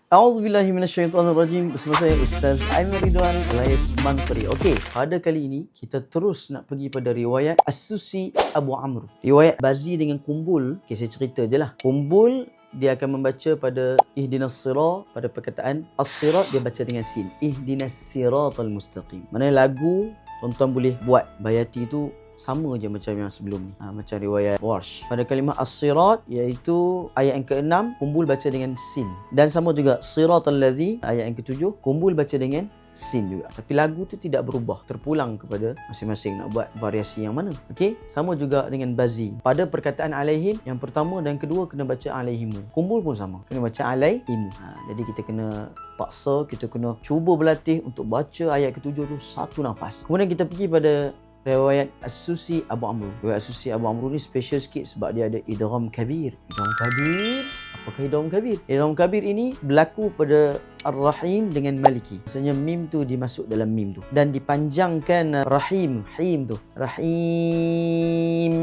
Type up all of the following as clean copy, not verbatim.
A'udzubillahi minasyaitonirrajim. Bersama saya Ustaz Aimar Ridwan alias Mantri. Okey, pada kali ini kita terus nak pergi pada riwayat As-Susi Abu Amr. Riwayat Bazi dengan Kumbul. Okey, saya cerita je lah. Kumbul dia akan membaca pada ihdinas sirat, pada perkataan as-sirat dia baca dengan sin. Ihdinas siratal mustaqim. Mana lagu tuan-tuan boleh buat bayati tu sama je macam yang sebelum ni. Macam riwayat Warsh. Pada kalimah as-sirat iaitu ayat yang ke-6 Kumbul baca dengan sin. Dan sama juga siratal ladzi ayat yang ke-7 Kumbul baca dengan sin juga. Tapi lagu tu tidak berubah. Terpulang kepada masing-masing nak buat variasi yang mana. Okey, sama juga dengan Bazi. Pada perkataan alaihim yang pertama dan kedua kena baca alaihimu. Kumbul pun sama. Kena baca alaihimu. Jadi kita kena paksa, kita kena cuba berlatih untuk baca ayat ke-7 tu satu nafas. Kemudian kita pergi pada riwayat As-Susi Abu Amr. Riwayat As-Susi Abu Amr ni special sikit sebab dia ada idgham kabir. Idgham kabir? Apakah idgham kabir? Idgham kabir ini berlaku pada Ar-Rahim dengan Maliki. Maksudnya mim tu dimasuk dalam mim tu dan dipanjangkan rahim, him tu. Rahim.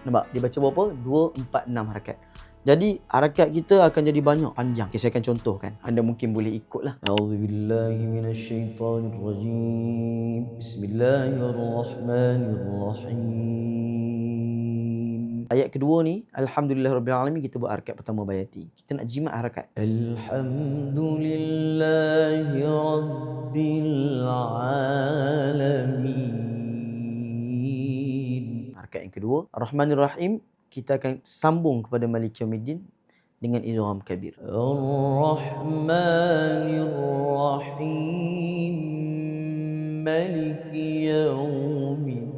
Nampak? Dia baca berapa? 2, 4, 6 harakat. Jadi harakat kita akan jadi banyak, panjang. Okay, saya akan contohkan. Anda mungkin boleh ikutlah. A'udzubillahi minasyaitonirrajim. Bismillahirrahmanirrahim. Ayat kedua ni, alhamdulillahirabbil alamin, kita buat harakat pertama bayati. Kita nak jimat harakat. Alhamdulillahirabbil alamin. Harakat yang kedua, Ar-Rahmanir-Rahim, kita akan sambung kepada Malik Yaumiddin dengan idgham kabir. Ar-Rahmanir-Rahim Malik Yaumiddin.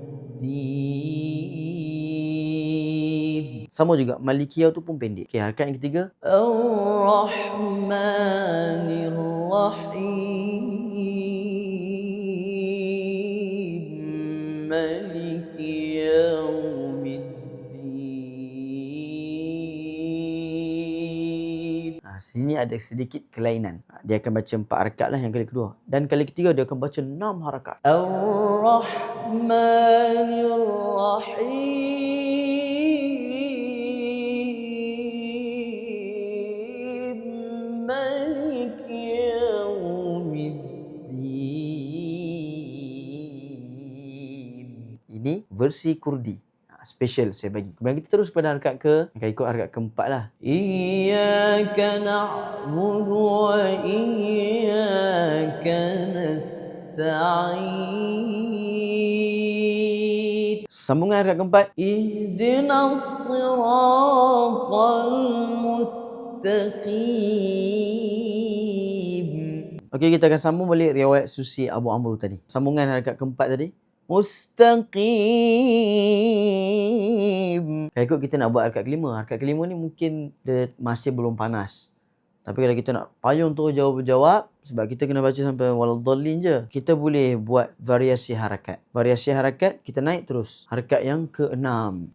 Sama juga Malikiyah tu pun pendek. Okey, harakat yang ketiga, Ar-Rahmanir-Rahim Malik sini ada sedikit kelainan. Dia akan baca 4 harakat lah yang kali kedua. Dan kali ketiga dia akan baca 6 harakat. Ar-Rahmanir-Rahim Malik Yaumiddin. Ini versi Kurdi. Special saya bagi. Kemudian kita terus pada harakat akan ikut harakat keempat lah. Iyyaka na'budu wa iyyaka nasta'in. Sambungan harakat keempat. Ihdinas siratal mustaqim. Okey, kita akan sambung balik riwayat Susi Abu Amr tadi. Sambungan harakat keempat tadi. Mustaqim. Kalau ikut kita nak buat harakat kelima. Harakat kelima ni mungkin dia masih belum panas. Tapi kalau kita nak payung terus jawab-jawab, sebab kita kena baca sampai waladdallin je, kita boleh buat variasi harakat. Variasi harakat kita naik terus. Harakat yang ke-6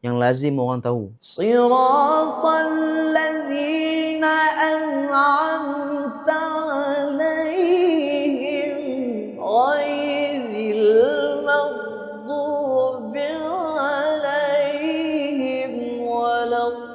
yang lazim orang tahu. Siratal ladzina an'amta 'alaihim ghairil maghdubi 'alaihim waladdallin.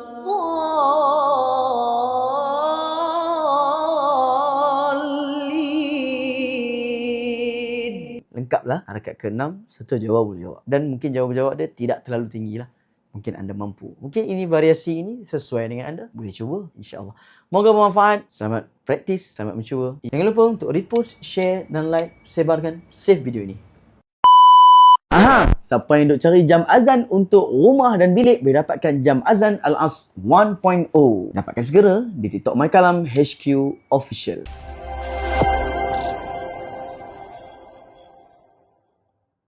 Lengkaplah harakat ke-6 serta jawab-jawab. Dan mungkin jawab-jawab dia tidak terlalu tinggi lah. Mungkin anda mampu. Mungkin ini variasi ini sesuai dengan anda. Boleh cuba, insya-Allah. Moga bermanfaat. Selamat praktis, selamat mencuba. Jangan lupa untuk repost, share dan like, sebarkan, save video ini. Aha, siapa yang duk cari jam azan untuk rumah dan bilik boleh dapatkan jam azan Al-As 1.0. Dapatkan segera di TikTok My Kalam HQ Official.